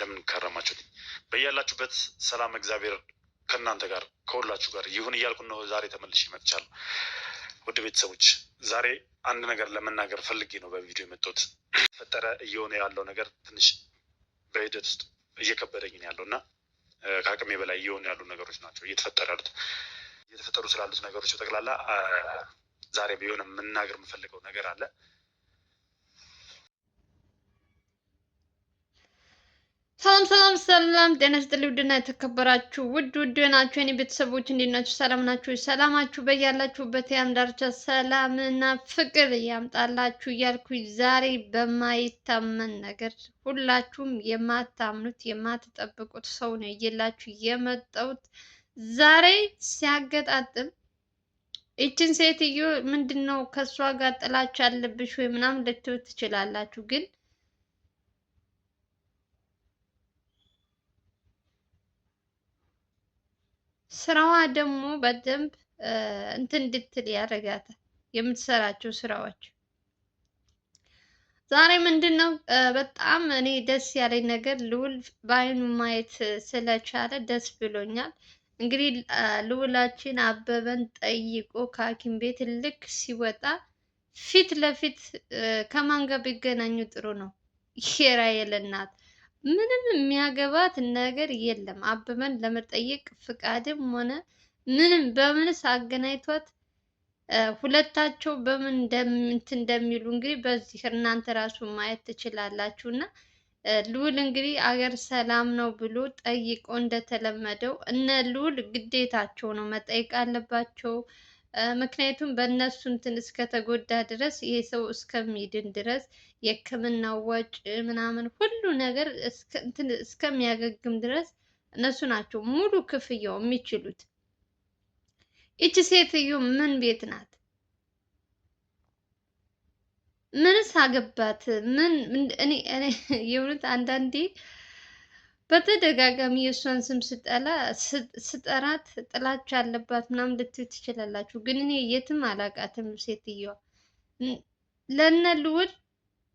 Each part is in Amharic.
እንደምን ከረማችሁ? በያላችሁበት ሰላም እግዚአብሔር ከእናንተ ጋር ከሁላችሁ ጋር ይሁን እያልኩ ነው ዛሬ ተመልሼ መጥቻለሁ። ውድ ቤተሰቦች ዛሬ አንድ ነገር ለመናገር ፈልጌ ነው በቪዲዮ የመጣሁት። ፈጠረ እየሆነ ያለው ነገር ትንሽ በሂደት ውስጥ እየከበደኝ ነው ያለው እና ከአቅሜ በላይ እየሆኑ ያሉ ነገሮች ናቸው እየተፈጠሩ ስላሉት ነገሮች በጠቅላላ ዛሬ ቢሆን መናገር የምፈልገው ነገር አለ። ሰላም ጤና ይስጥልኝ። ውድና የተከበራችሁ ውድ ናችሁ የኔ ቤተሰቦች እንዴት ናችሁ? ሰላም ናችሁ? ሰላማችሁ በያላችሁበት የዓለም ዳርቻ ሰላምና ፍቅር ያምጣላችሁ እያልኩኝ ዛሬ በማይታመን ነገር ሁላችሁም የማታምኑት የማትጠብቁት ሰው ነው እየላችሁ የመጣሁት። ዛሬ ሲያገጣጥም ይችን ሴትዮ ምንድነው ከእሷ ጋር ጥላቻ አለብሽ ወይ ምናምን ልትሉ ትችላላችሁ ግን ስራዋ ደግሞ በደንብ እንትን እንድትል ያደርጋታል። የምትሰራቸው ስራዎች ዛሬ ምንድነው በጣም እኔ ደስ ያለኝ ነገር ልዑል በአይኑ ማየት ስለቻለ ደስ ብሎኛል። እንግዲህ ልዑላችን አበበን ጠይቆ ከሐኪም ቤት ልክ ሲወጣ ፊት ለፊት ከማን ጋር ቢገናኙ ጥሩ ነው? የራሔል እናት ምንም የሚያገባት ነገር የለም። አበበን ለመጠየቅ ፍቃድም ሆነ ምንም በምንስ አገናኝቷት ሁለታቸው በምን እንደሚሉ እንግዲህ በዚህ እናንተ ራሱ ማየት ትችላላችሁ። እና ልዑል እንግዲህ አገር ሰላም ነው ብሎ ጠይቆ እንደተለመደው እነ ልዑል ግዴታቸው ነው መጠየቅ አለባቸው። ምክንያቱም በእነሱ እንትን እስከተጎዳ ድረስ ይሄ ሰው እስከሚድን ድረስ የሕክምናው ወጪ ምናምን ሁሉ ነገር እስከሚያገግም ድረስ እነሱ ናቸው ሙሉ ክፍያው የሚችሉት። ይቺ ሴትዮ ምን ቤት ናት? ምንስ አገባት? እኔ የእውነት አንዳንዴ በተደጋጋሚ የእሷን ስም ስጠራት ጥላቻ አለባት ምናምን ልትዩ ትችላላችሁ። ግን እኔ የትም አላውቃትም ሴትየዋ። ለነ ልዑል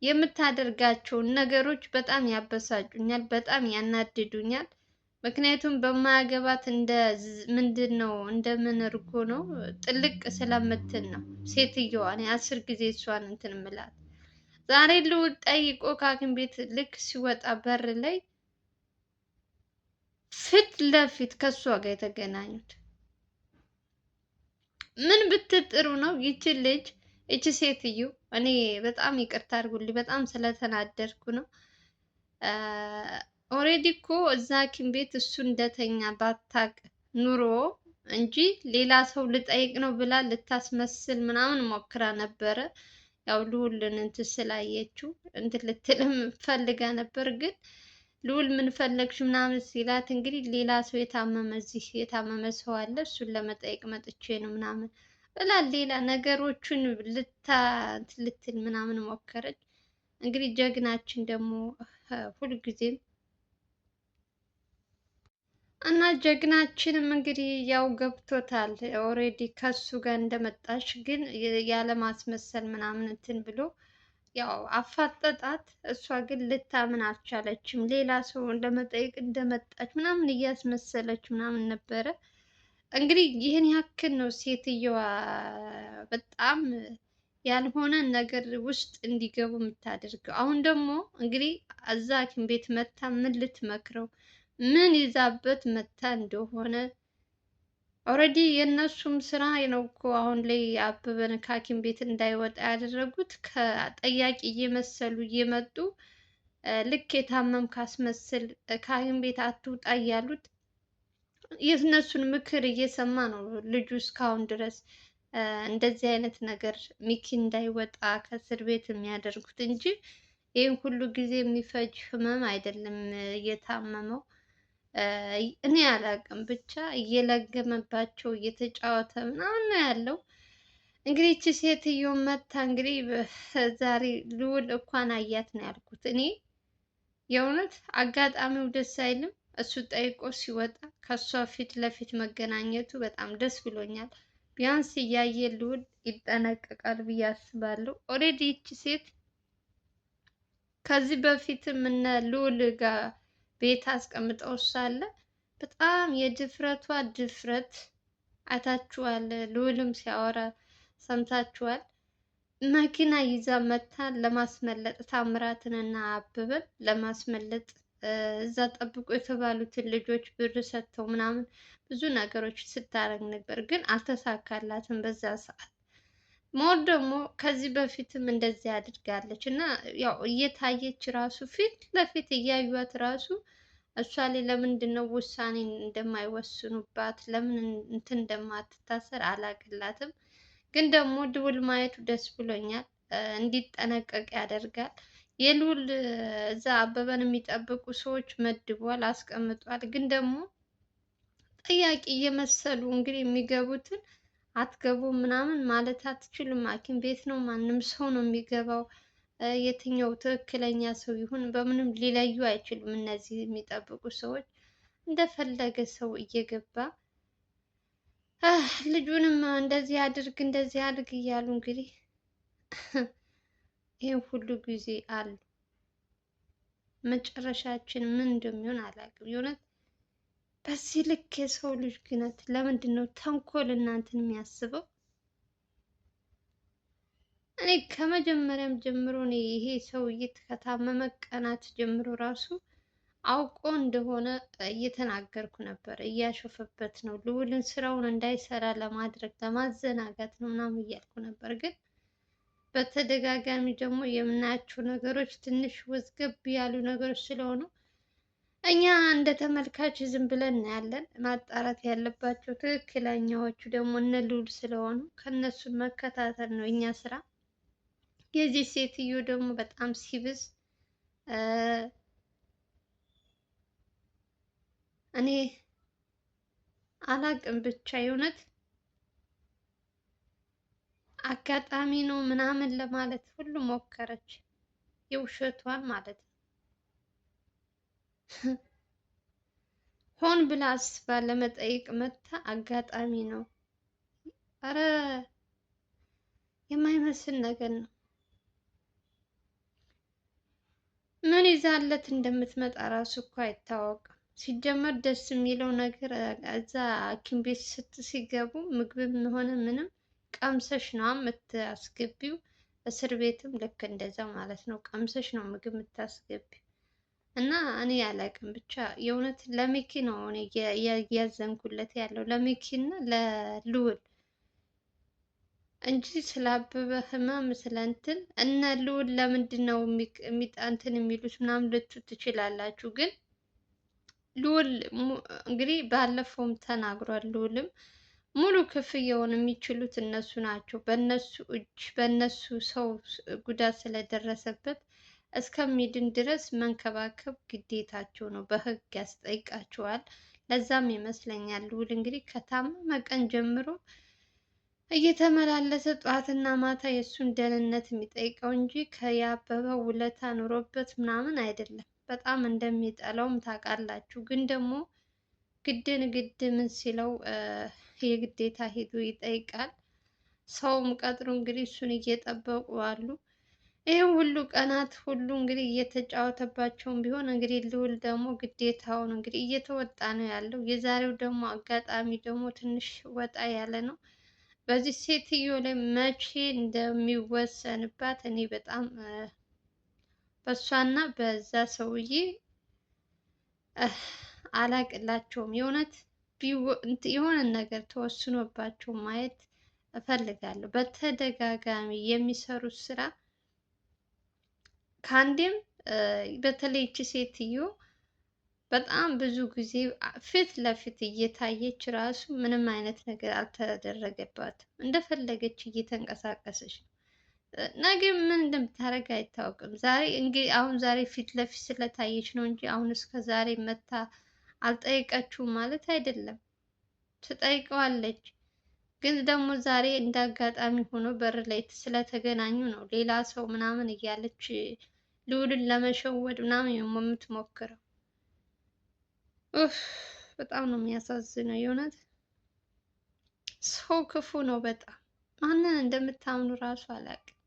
የምታደርጋቸውን ነገሮች በጣም ያበሳጩኛል፣ በጣም ያናድዱኛል። ምክንያቱም በማያገባት እንደ ምንድን ነው እንደምን እርጎ ነው ጥልቅ ስለምትል ነው ሴትየዋ። እኔ 10 ጊዜ እሷን እንትን ምላት። ዛሬ ልዑል ጠይቆ ከሐኪም ቤት ልክ ሲወጣ በር ላይ ፊት ለፊት ከሷ ጋር የተገናኙት ምን ብትጥሩ ነው? ይቺ ልጅ ይቺ ሴትዮ እኔ በጣም ይቅርታ አድርጉልኝ፣ በጣም ስለተናደድኩ ነው። ኦሬዲ እኮ እዛ ሐኪም ቤት እሱ እንደተኛ ባታቅ ኑሮ እንጂ ሌላ ሰው ልጠይቅ ነው ብላ ልታስመስል ምናምን ሞክራ ነበረ። ያው ልዑልን እንትን ስላየችው እንትን ልትልም ፈልጋ ነበር ግን ልዑል ምን ፈለግሽ ምናምን ሲላት እንግዲህ ሌላ ሰው እዚህ የታመመ ሰው አለ እሱን ለመጠየቅ መጥቼ ነው ምናምን ብላ ሌላ ነገሮቹን ልትል ምናምን ሞከረች። እንግዲህ ጀግናችን ደግሞ ሁልጊዜም እና ጀግናችንም እንግዲህ ያው ገብቶታል ኦሬዲ ከሱ ጋር እንደመጣች ግን ያለ ማስመሰል ምናምን እንትን ብሎ ያው አፋጠጣት። እሷ ግን ልታምን አልቻለችም። ሌላ ሰው ለመጠየቅ እንደመጣች ምናምን እያስመሰለች ምናምን ነበረ። እንግዲህ ይህን ያክል ነው ሴትየዋ በጣም ያልሆነ ነገር ውስጥ እንዲገቡ የምታደርገው። አሁን ደግሞ እንግዲህ እዛ ሐኪም ቤት መታ ምን ልትመክረው ምን ይዛበት መታ እንደሆነ ኦልሬዲ የእነሱም ስራ ነው እኮ አሁን ላይ አበበን ከሐኪም ቤት እንዳይወጣ ያደረጉት። ከጠያቂ እየመሰሉ እየመጡ ልክ የታመም ካስመስል ከሐኪም ቤት አትውጣ እያሉት የእነሱን ምክር እየሰማ ነው ልጁ እስካሁን ድረስ እንደዚህ አይነት ነገር ሚኪ እንዳይወጣ ከእስር ቤት የሚያደርጉት እንጂ ይህን ሁሉ ጊዜ የሚፈጅ ህመም አይደለም እየታመመው። እኔ አላውቅም ብቻ እየለገመባቸው እየተጫወተ ምናምን ነው ያለው። እንግዲህ እቺ ሴትዮ መታ እንግዲህ ዛሬ ልዑል እንኳን አያት ነው ያልኩት። እኔ የእውነት አጋጣሚው ደስ አይልም። እሱ ጠይቆ ሲወጣ ከሷ ፊት ለፊት መገናኘቱ በጣም ደስ ብሎኛል። ቢያንስ እያየ ልዑል ይጠነቀቃል ብዬ አስባለሁ። ኦሬዲ ይቺ ሴት ከዚህ በፊትም እነ ልዑል ጋር ቤት አስቀምጠው ሳለ በጣም የድፍረቷ ድፍረት አይታችኋል። ልዑልም ሲያወራ ሰምታችኋል። መኪና ይዛ መታ ለማስመለጥ ታምራትንና አበበን ለማስመለጥ እዛ ጠብቆ የተባሉትን ልጆች ብር ሰጥተው ምናምን ብዙ ነገሮች ስታረግ ነበር፣ ግን አልተሳካላትም በዛ ሰዓት። ሞር ደግሞ ከዚህ በፊትም እንደዚህ አድርጋለች እና ያው እየታየች ራሱ ፊት ለፊት እያዩት ራሱ እሷ ላይ ለምንድን ነው ውሳኔ እንደማይወስኑባት ለምን እንትን እንደማትታሰር አላቅላትም። ግን ደግሞ ልዑል ማየቱ ደስ ብሎኛል። እንዲጠነቀቅ ያደርጋል። የልዑል እዛ አበበን የሚጠብቁ ሰዎች መድቧል፣ አስቀምጧል። ግን ደግሞ ጥያቄ እየመሰሉ እንግዲህ የሚገቡትን አትገቡም ምናምን ማለት አትችሉም። ሐኪም ቤት ነው፣ ማንም ሰው ነው የሚገባው። የትኛው ትክክለኛ ሰው ይሁን በምንም ሊለዩ አይችሉም። እነዚህ የሚጠብቁ ሰዎች እንደፈለገ ሰው እየገባ ልጁንም እንደዚህ አድርግ እያሉ እንግዲህ ይህን ሁሉ ጊዜ አሉ። መጨረሻችን ምን እንደሚሆን አላውቅም። የእውነት በዚህ ልክ የሰው ልጅ ግነት ለምንድን ነው ተንኮል እናንትን የሚያስበው? እኔ ከመጀመሪያም ጀምሮ እኔ ይሄ ሰውዬ ከታመመ ቀናት ጀምሮ ራሱ አውቆ እንደሆነ እየተናገርኩ ነበር። እያሾፈበት ነው፣ ልዑልን ስራውን እንዳይሰራ ለማድረግ ለማዘናጋት ነው ምናምን እያልኩ ነበር። ግን በተደጋጋሚ ደግሞ የምናያቸው ነገሮች ትንሽ ወዝገብ ያሉ ነገሮች ስለሆኑ እኛ እንደ ተመልካች ዝም ብለን እናያለን። ማጣራት ያለባቸው ትክክለኛዎቹ ደግሞ እነ ልዑል ስለሆኑ ከነሱን መከታተል ነው እኛ ስራ። የዚህ ሴትዮ ደግሞ በጣም ሲብዝ እኔ አላቅም። ብቻ የእውነት አጋጣሚ ነው ምናምን ለማለት ሁሉ ሞከረች፣ የውሸቷን ማለት ነው። ሆን ብላ አስባ ለመጠየቅ መታ አጋጣሚ ነው። አረ የማይመስል ነገር ነው። ምን ይዛለት እንደምትመጣ ራሱ እኮ አይታወቅም። ሲጀመር ደስ የሚለው ነገር እዛ ሐኪም ቤት ሲገቡ ምግብም ሆነ ምንም ቀምሰሽ ነው የምታስገቢው። እስር ቤትም ልክ እንደዛ ማለት ነው። ቀምሰሽ ነው ምግብ የምታስገቢው። እና እኔ አላውቅም ብቻ የእውነት ለሚኪ ነው እኔ እያዘንኩለት ያለው ለሚኪ እና ለልዑል እንጂ ስለ አበበ ህመም ስለ እንትን እነ ልዑል ለምንድን ነው እንትን የሚሉት ምናምን ልትሉ ትችላላችሁ። ግን ልዑል እንግዲህ ባለፈውም ተናግሯል። ልዑልም ሙሉ ክፍያውን የሚችሉት እነሱ ናቸው። በእነሱ እጅ በእነሱ ሰው ጉዳት ስለደረሰበት እስከሚድን ድረስ መንከባከብ ግዴታቸው ነው። በህግ ያስጠይቃቸዋል። ለዛም ይመስለኛል ልዑል እንግዲህ ከታመመ ቀን ጀምሮ እየተመላለሰ ጠዋትና ማታ የእሱን ደህንነት የሚጠይቀው እንጂ ከያበበ ውለታ ኑሮበት ምናምን አይደለም። በጣም እንደሚጠላውም ታውቃላችሁ። ግን ደግሞ ግድን ግድ ምን ሲለው የግዴታ ሄዶ ይጠይቃል። ሰውም ቀጥሮ እንግዲህ እሱን እየጠበቁ አሉ። ይህ ሁሉ ቀናት ሁሉ እንግዲህ እየተጫወተባቸውም ቢሆን እንግዲህ ልዑል ደግሞ ግዴታውን እንግዲህ እየተወጣ ነው ያለው። የዛሬው ደግሞ አጋጣሚ ደግሞ ትንሽ ወጣ ያለ ነው። በዚህ ሴትዮ ላይ መቼ እንደሚወሰንባት እኔ በጣም በእሷና በዛ ሰውዬ አላቅላቸውም። የእውነት የሆነ ነገር ተወስኖባቸው ማየት እፈልጋለሁ። በተደጋጋሚ የሚሰሩት ስራ ከአንዴም በተለይ ይቺ ሴትዮ በጣም ብዙ ጊዜ ፊት ለፊት እየታየች ራሱ ምንም አይነት ነገር አልተደረገባትም። እንደፈለገች እየተንቀሳቀሰች ነው። ነገ ምን እንደምታደርግ አይታወቅም። ዛሬ እንግዲህ አሁን ዛሬ ፊት ለፊት ስለታየች ነው እንጂ አሁን እስከ ዛሬ መታ አልጠየቀችውም ማለት አይደለም። ትጠይቀዋለች። ግን ደግሞ ዛሬ እንደ አጋጣሚ ሆኖ በር ላይ ስለተገናኙ ነው ሌላ ሰው ምናምን እያለች ልዑልን ለመሸወድ ምናምን የምትሞክረው። በጣም ነው የሚያሳዝነው። የእውነት ሰው ክፉ ነው በጣም። ማንን እንደምታምኑ ራሱ አላውቅም።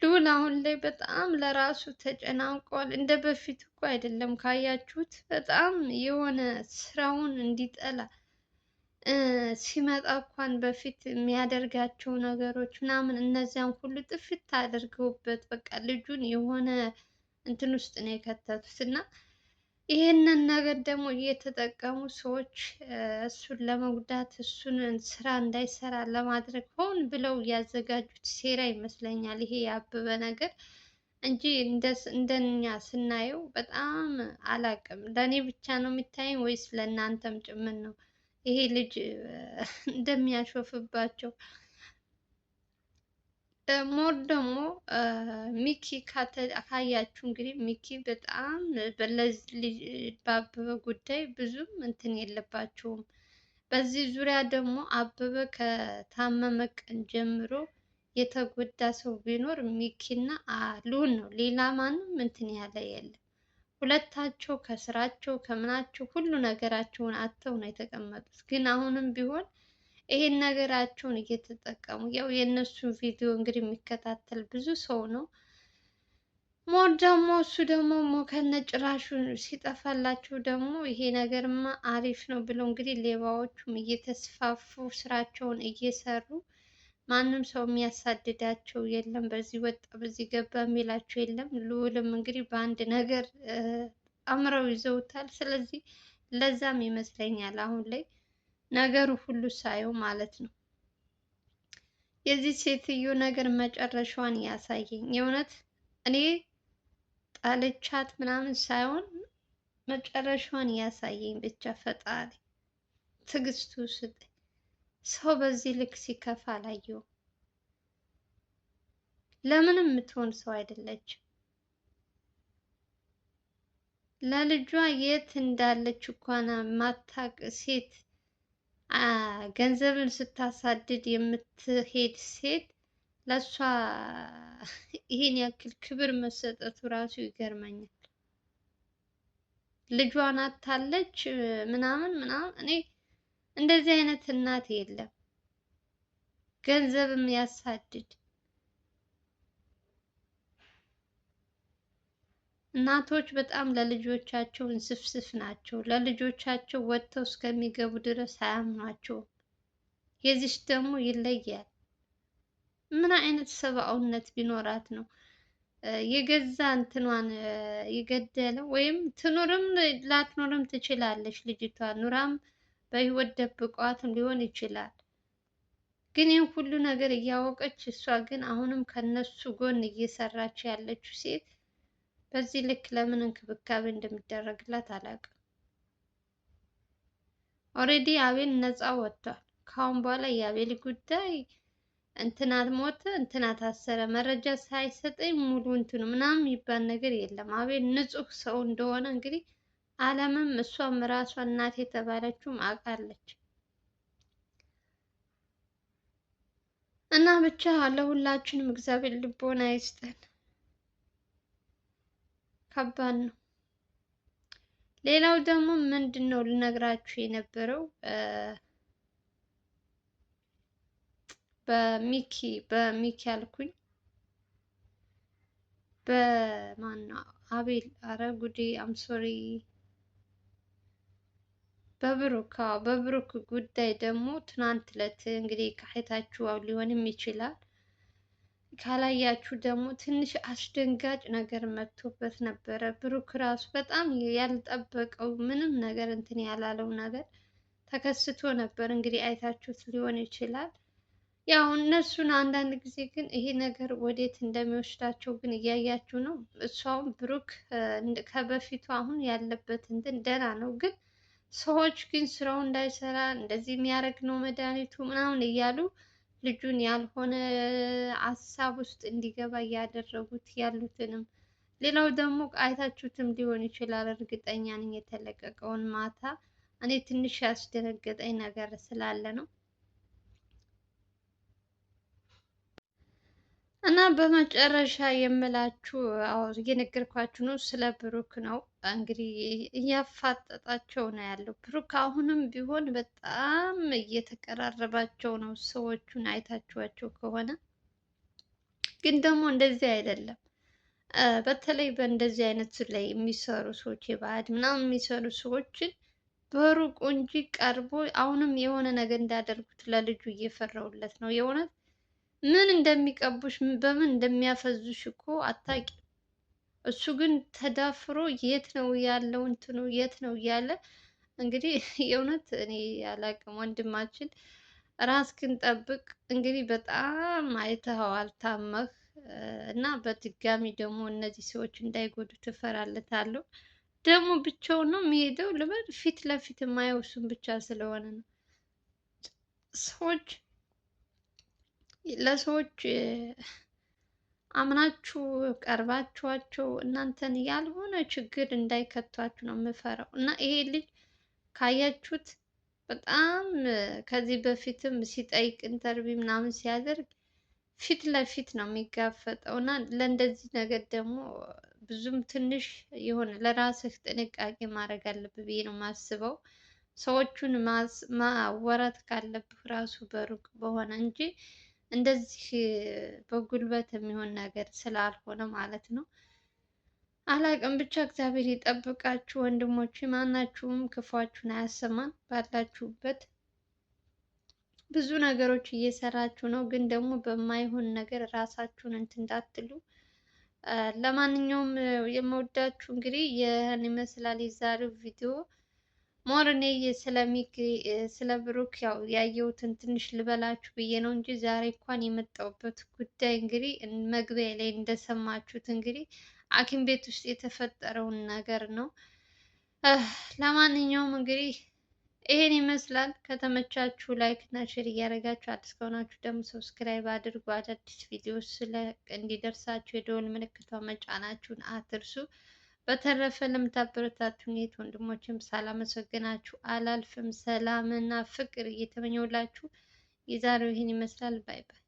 ልዑል አሁን ላይ በጣም ለራሱ ተጨናንቋል። እንደ በፊት እኮ አይደለም ካያችሁት፣ በጣም የሆነ ስራውን እንዲጠላ ሲመጣ እንኳን በፊት የሚያደርጋቸው ነገሮች ምናምን እነዚያን ሁሉ ጥፍት አድርገውበት በቃ ልጁን የሆነ እንትን ውስጥ ነው የከተቱት። እና ይህንን ነገር ደግሞ እየተጠቀሙ ሰዎች እሱን ለመጉዳት እሱን ስራ እንዳይሰራ ለማድረግ ሆን ብለው ያዘጋጁት ሴራ ይመስለኛል ይሄ የአበበ ነገር እንጂ እንደኛ ስናየው በጣም አላቅም። ለእኔ ብቻ ነው የሚታየኝ ወይስ ለእናንተም ጭምር ነው ይሄ ልጅ እንደሚያሾፍባቸው? ሞር ደግሞ ሚኪ ካያችሁ እንግዲህ ሚኪ በጣም በለዚህ ልጅ በአበበ ጉዳይ ብዙም እንትን የለባቸውም። በዚህ ዙሪያ ደግሞ አበበ ከታመመ ቀን ጀምሮ የተጎዳ ሰው ቢኖር ሚኪና ልዑል ነው። ሌላ ማንም እንትን ያለ የለም። ሁለታቸው ከስራቸው ከምናቸው ሁሉ ነገራቸውን አጥተው ነው የተቀመጡት። ግን አሁንም ቢሆን ይሄን ነገራቸውን እየተጠቀሙ ያው የእነሱን ቪዲዮ እንግዲህ የሚከታተል ብዙ ሰው ነው። ሞር ደግሞ እሱ ደግሞ ከነጭራሹ ሲጠፋላቸው ደግሞ ይሄ ነገርማ አሪፍ ነው ብለው እንግዲህ ሌባዎቹም እየተስፋፉ ስራቸውን እየሰሩ ማንም ሰው የሚያሳድዳቸው የለም። በዚህ ወጣ በዚህ ገባ የሚላቸው የለም። ልዑልም እንግዲህ በአንድ ነገር አምረው ይዘውታል። ስለዚህ ለዛም ይመስለኛል አሁን ላይ ነገሩ ሁሉ ሳየው ማለት ነው የዚህ ሴትዮ ነገር መጨረሻዋን ያሳየኝ። የእውነት እኔ ጣልቻት ምናምን ሳይሆን መጨረሻዋን ያሳየኝ ብቻ ፈጣሪ ትዕግስቱ ስጠኝ። ሰው በዚህ ልክ ሲከፋ አላየሁም። ለምንም የምትሆን ሰው አይደለችም። ለልጇ የት እንዳለች እንኳን ማታቅ ሴት ገንዘብን ስታሳድድ የምትሄድ ሴት ለእሷ ይሄን ያክል ክብር መሰጠቱ ራሱ ይገርመኛል። ልጇን አታለች ምናምን ምናምን። እኔ እንደዚህ አይነት እናት የለም ገንዘብም ያሳድድ። እናቶች በጣም ለልጆቻቸው እንስፍስፍ ናቸው። ለልጆቻቸው ወጥተው እስከሚገቡ ድረስ አያምኗቸውም። የዚች ደግሞ ይለያል። ምን አይነት ሰብአውነት ቢኖራት ነው የገዛ እንትኗን የገደለው? ወይም ትኑርም ላትኖርም ትችላለች ልጅቷ። ኑራም በህይወት ደብቋትም ሊሆን ይችላል። ግን ይህን ሁሉ ነገር እያወቀች እሷ ግን አሁንም ከነሱ ጎን እየሰራች ያለችው ሴት በዚህ ልክ ለምን እንክብካቤ እንደሚደረግላት አላውቅም። ኦልሬዲ አቤል ነፃ ወጥቷል። ከአሁን በኋላ የአቤል ጉዳይ እንትና ሞተ እንትና ታሰረ መረጃ ሳይሰጠኝ ሙሉ እንትኑ ምናምን የሚባል ነገር የለም። አቤል ንጹህ ሰው እንደሆነ እንግዲህ ዓለምም እሷም ራሷ እናት የተባለችውም አውቃለች። እና ብቻ ለሁላችንም እግዚአብሔር ልቦና ይስጠን። ከባድ ነው። ሌላው ደግሞ ምንድን ነው ልነግራችሁ የነበረው በሚኪ አልኩኝ በማነው አቤል፣ አረ ጉዴ አምሶሪ፣ በብሩክ ጉዳይ ደግሞ ትናንት ዕለት እንግዲህ ካየታችሁ ሊሆንም ይችላል ካላያችሁ ደግሞ ትንሽ አስደንጋጭ ነገር መጥቶበት ነበረ። ብሩክ ራሱ በጣም ያልጠበቀው ምንም ነገር እንትን ያላለው ነገር ተከስቶ ነበር። እንግዲህ አይታችሁት ሊሆን ይችላል። ያው እነሱን አንዳንድ ጊዜ ግን ይሄ ነገር ወዴት እንደሚወስዳቸው ግን እያያችሁ ነው። እሷም ብሩክ ከበፊቱ አሁን ያለበት እንትን ደህና ነው፣ ግን ሰዎች ግን ስራው እንዳይሰራ እንደዚህ የሚያደርግ ነው መድኃኒቱ ምናምን እያሉ ልጁን ያልሆነ ሀሳብ ውስጥ እንዲገባ እያደረጉት ያሉትንም። ሌላው ደግሞ አይታችሁትም ሊሆን ይችላል፣ እርግጠኛ ነኝ የተለቀቀውን ማታ። እኔ ትንሽ ያስደነገጠኝ ነገር ስላለ ነው። እና በመጨረሻ የምላችሁ እየነገርኳችሁ ነው፣ ስለ ብሩክ ነው። እንግዲህ እያፋጠጣቸው ነው ያለው ብሩክ። አሁንም ቢሆን በጣም እየተቀራረባቸው ነው። ሰዎቹን አይታችኋቸው ከሆነ ግን ደግሞ እንደዚህ አይደለም። በተለይ በእንደዚህ አይነት ላይ የሚሰሩ ሰዎች የባዕድ ምናምን የሚሰሩ ሰዎችን በሩቁ እንጂ ቀርቦ አሁንም የሆነ ነገር እንዳደርጉት ለልጁ እየፈራሁለት ነው። የእውነት ምን እንደሚቀቡሽ በምን እንደሚያፈዙሽ እኮ አታውቂም። እሱ ግን ተዳፍሮ የት ነው ያለው እንትኑ የት ነው እያለ እንግዲህ የእውነት እኔ አላውቅም። ወንድማችን ራስክን ጠብቅ። እንግዲህ በጣም አይተኸዋል ታመህ እና በድጋሚ ደግሞ እነዚህ ሰዎች እንዳይጎዱ ትፈራለታለሁ። ደግሞ ብቻውን ነው የሚሄደው ልበል። ፊት ለፊት የማየው እሱን ብቻ ስለሆነ ነው። ሰዎች ለሰዎች አምናችሁ ቀርባችኋቸው እናንተን ያልሆነ ችግር እንዳይከቷችሁ ነው የምፈራው። እና ይሄ ልጅ ካያችሁት በጣም ከዚህ በፊትም ሲጠይቅ ኢንተርቪው ምናምን ሲያደርግ ፊት ለፊት ነው የሚጋፈጠው። እና ለእንደዚህ ነገር ደግሞ ብዙም ትንሽ የሆነ ለራስህ ጥንቃቄ ማድረግ አለብህ ብዬ ነው የማስበው። ሰዎቹን ማወራት ካለብህ ራሱ በሩቅ በሆነ እንጂ እንደዚህ በጉልበት የሚሆን ነገር ስላልሆነ ማለት ነው። አላቅም ብቻ እግዚአብሔር ይጠብቃችሁ ወንድሞች፣ ማናችሁም ክፏችሁን አያሰማን። ባላችሁበት ብዙ ነገሮች እየሰራችሁ ነው፣ ግን ደግሞ በማይሆን ነገር ራሳችሁን እንትን እንዳትሉ። ለማንኛውም የምወዳችሁ እንግዲህ ይህን ይመስላል የዛሬው ቪዲዮ። ሞር እኔ ስለ ብሩክ ያው ያየሁትን ትንሽ ልበላችሁ ብዬ ነው እንጂ ዛሬ እንኳን የመጣሁበት ጉዳይ እንግዲህ መግቢያ ላይ እንደሰማችሁት እንግዲህ ሐኪም ቤት ውስጥ የተፈጠረውን ነገር ነው። ለማንኛውም እንግዲህ ይሄን ይመስላል። ከተመቻችሁ ላይክ እና ሼር እያደረጋችሁ አዲስ ከሆናችሁ ደግሞ ሰብስክራይብ አድርጉ። አዳዲስ ቪዲዮዎች እንዲደርሳችሁ የደወል ምልክቷን መጫናችሁን አትርሱ። በተረፈ ለምታበረታቱኝ የት ወንድሞችም ሳላመሰግናችሁ አላልፍም። ሰላም እና ፍቅር እየተመኘሁላችሁ የዛሬው ይህን ይመስላል። ባይ ባይ።